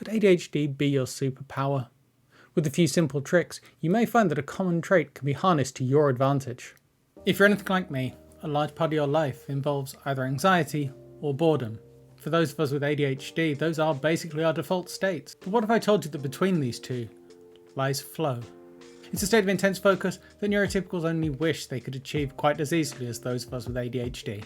Could ADHD be your superpower? With a few simple tricks, you may find that a common trait can be harnessed to your advantage. If you're anything like me, a large part of your life involves either anxiety or boredom. For those of us with ADHD, those are basically our default states. But what if I told you that between these two lies flow? It's a state of intense focus that neurotypicals only wish they could achieve quite as easily as those of us with ADHD.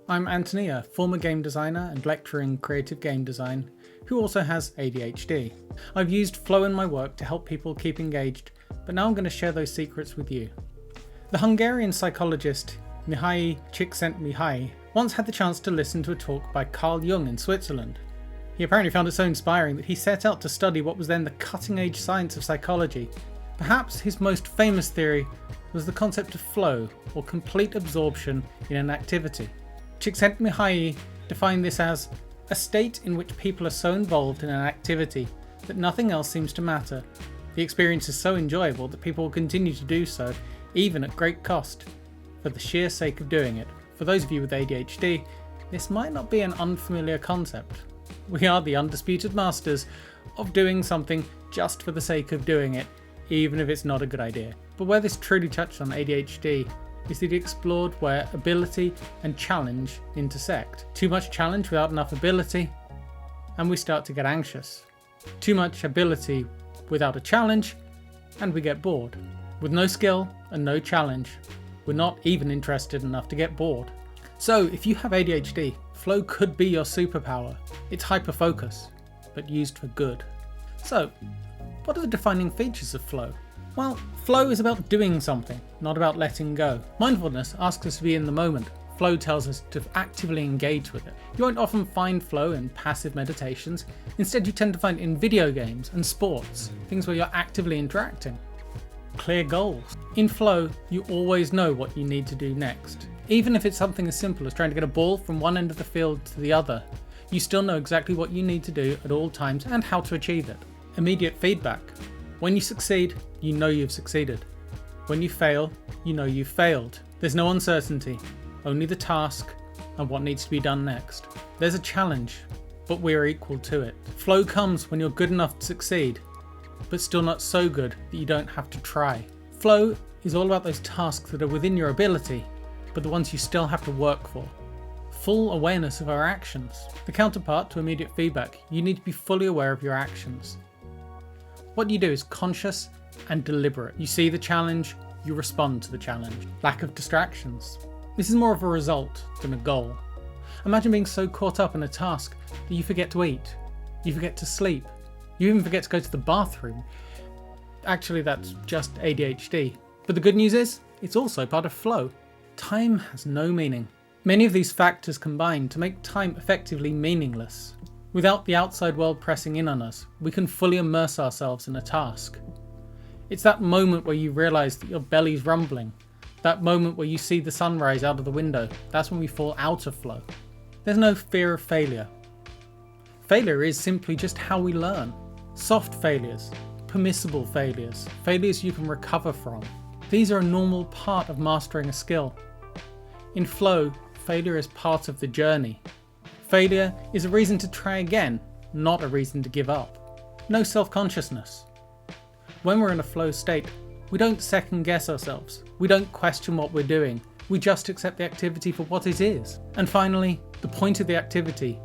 I'm Anthony, a former game designer and lecturer in creative game design, who also has ADHD. I've used flow in my work to help people keep engaged, but now I'm going to share those secrets with you. The Hungarian psychologist Mihaly Csikszentmihalyi once had the chance to listen to a talk by Carl Jung in Switzerland. He apparently found it so inspiring that he set out to study what was then the cutting-edge science of psychology. Perhaps his most famous theory was the concept of flow, or complete absorption in an activity. Csikszentmihalyi defined this as a state in which people are so involved in an activity that nothing else seems to matter. The experience is so enjoyable that people will continue to do so, even at great cost, for the sheer sake of doing it. For those of you with ADHD, this might not be an unfamiliar concept. We are the undisputed masters of doing something just for the sake of doing it, even if it's not a good idea. But where this truly touched on ADHD is that he explored where ability and challenge intersect. Too much challenge without enough ability, and we start to get anxious. Too much ability without a challenge, and we get bored. With no skill and no challenge, we're not even interested enough to get bored. So if you have ADHD, flow could be your superpower. It's hyperfocus, but used for good. So, what are the defining features of flow? Well, flow is about doing something, not about letting go. Mindfulness asks us to be in the moment. Flow tells us to actively engage with it. You won't often find flow in passive meditations. Instead, you tend to find it in video games and sports, things where you're actively interacting. Clear goals. In flow, you always know what you need to do next. Even if it's something as simple as trying to get a ball from one end of the field to the other, you still know exactly what you need to do at all times and how to achieve it. Immediate feedback. When you succeed, you know you've succeeded. When you fail, you know you've failed. There's no uncertainty, only the task and what needs to be done next. There's a challenge, but we're equal to it. Flow comes when you're good enough to succeed, but still not so good that you don't have to try. Flow is all about those tasks that are within your ability, but the ones you still have to work for. Full awareness of our actions. The counterpart to immediate feedback, you need to be fully aware of your actions. What you do is conscious and deliberate. You see the challenge, you respond to the challenge. Lack of distractions. This is more of a result than a goal. Imagine being so caught up in a task that you forget to eat, you forget to sleep, you even forget to go to the bathroom. Actually, that's just ADHD. But the good news is, it's also part of flow. Time has no meaning. Many of these factors combine to make time effectively meaningless. Without the outside world pressing in on us, we can fully immerse ourselves in a task. It's that moment where you realise that your belly's rumbling, that moment where you see the sunrise out of the window. That's when we fall out of flow. There's no fear of failure. Failure is simply just how we learn. Soft failures, permissible failures, failures you can recover from. These are a normal part of mastering a skill. In flow, failure is part of the journey. Failure is a reason to try again, not a reason to give up. No self-consciousness. When we're in a flow state, we don't second guess ourselves. We don't question what we're doing. We just accept the activity for what it is. And finally, the point of the activity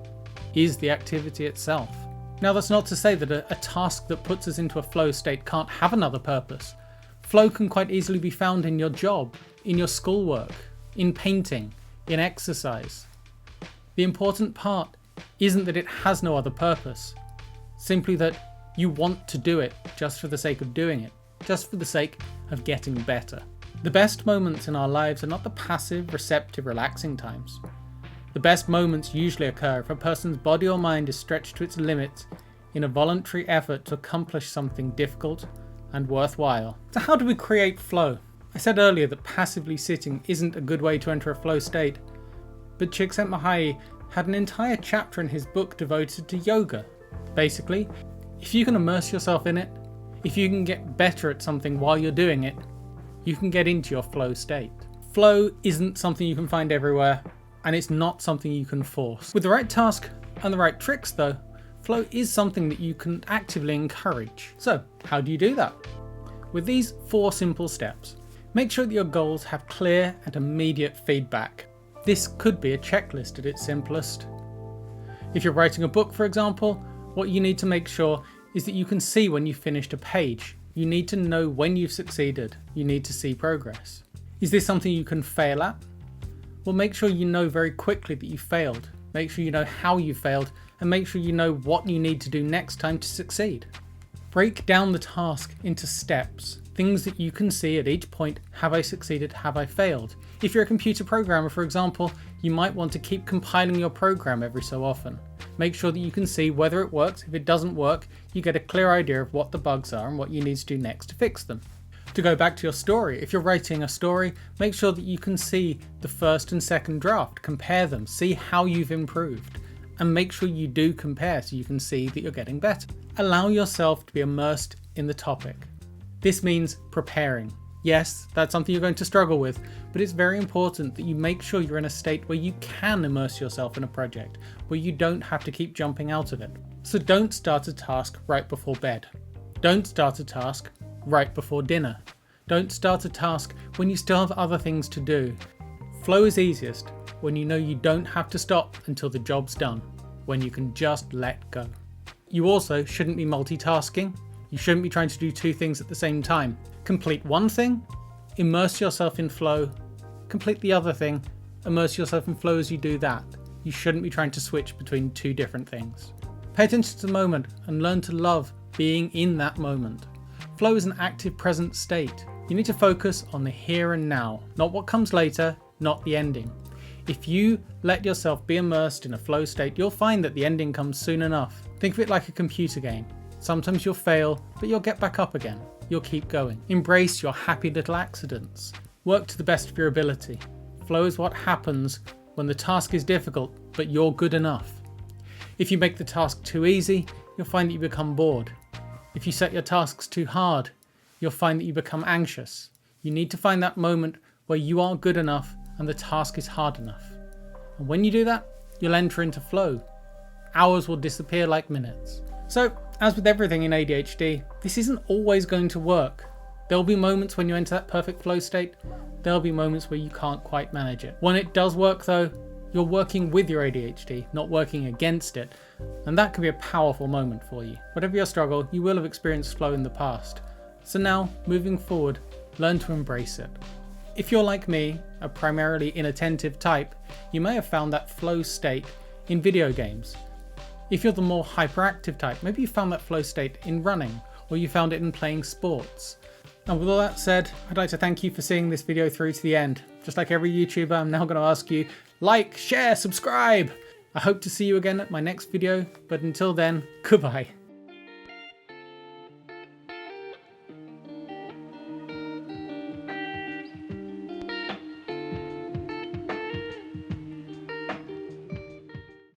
is the activity itself. Now, that's not to say that a task that puts us into a flow state can't have another purpose. Flow can quite easily be found in your job, in your schoolwork, in painting, in exercise. The important part isn't that it has no other purpose, simply that you want to do it just for the sake of doing it, just for the sake of getting better. The best moments in our lives are not the passive, receptive, relaxing times. The best moments usually occur if a person's body or mind is stretched to its limits in a voluntary effort to accomplish something difficult and worthwhile. So how do we create flow? I said earlier that passively sitting isn't a good way to enter a flow state, but Csikszentmihalyi had an entire chapter in his book devoted to yoga. Basically, if you can immerse yourself in it, if you can get better at something while you're doing it, you can get into your flow state. Flow isn't something you can find everywhere, and it's not something you can force. With the right task and the right tricks though, Flow is something that you can actively encourage. So how do you do that? With these 4 simple steps. Make sure that your goals have clear and immediate feedback. This could be a checklist at its simplest. If you're writing a book, for example, what you need to make sure is that you can see when you've finished a page. You need to know when you've succeeded. You need to see progress. Is this something you can fail at? Well, make sure you know very quickly that you failed. Make sure you know how you failed, and make sure you know what you need to do next time to succeed. Break down the task into steps, things that you can see at each point. Have I succeeded? Have I failed? If you're a computer programmer, for example, you might want to keep compiling your program every so often. Make sure that you can see whether it works. If it doesn't work, you get a clear idea of what the bugs are and what you need to do next to fix them. To go back to your story, if you're writing a story, make sure that you can see the first and second draft, compare them, see how you've improved, and make sure you do compare so you can see that you're getting better. Allow yourself to be immersed in the topic. This means preparing. Yes, that's something you're going to struggle with, but it's very important that you make sure you're in a state where you can immerse yourself in a project, where you don't have to keep jumping out of it. So don't start a task right before bed. Don't start a task right before dinner. Don't start a task when you still have other things to do. Flow is easiest when you know you don't have to stop until the job's done, when you can just let go. You also shouldn't be multitasking. You shouldn't be trying to do 2 things at the same time. Complete one thing, immerse yourself in flow. Complete the other thing, immerse yourself in flow as you do that. You shouldn't be trying to switch between 2 different things. Pay attention to the moment and learn to love being in that moment. Flow is an active present state. You need to focus on the here and now, not what comes later, not the ending. If you let yourself be immersed in a flow state, you'll find that the ending comes soon enough. Think of it like a computer game. Sometimes you'll fail, but you'll get back up again. You'll keep going. Embrace your happy little accidents. Work to the best of your ability. Flow is what happens when the task is difficult, but you're good enough. If you make the task too easy, you'll find that you become bored. If you set your tasks too hard, you'll find that you become anxious. You need to find that moment where you are good enough and the task is hard enough. And when you do that, you'll enter into flow. Hours will disappear like minutes. So, as with everything in ADHD, this isn't always going to work. There'll be moments when you enter that perfect flow state. There'll be moments where you can't quite manage it. When it does work though, you're working with your ADHD, not working against it. And that can be a powerful moment for you. Whatever your struggle, you will have experienced flow in the past. So now, moving forward, learn to embrace it. If you're like me, a primarily inattentive type, you may have found that flow state in video games. If you're the more hyperactive type, maybe you found that flow state in running, or you found it in playing sports. And with all that said, I'd like to thank you for seeing this video through to the end. Just like every YouTuber, I'm now going to ask you, like, share, subscribe! I hope to see you again at my next video, but until then, goodbye.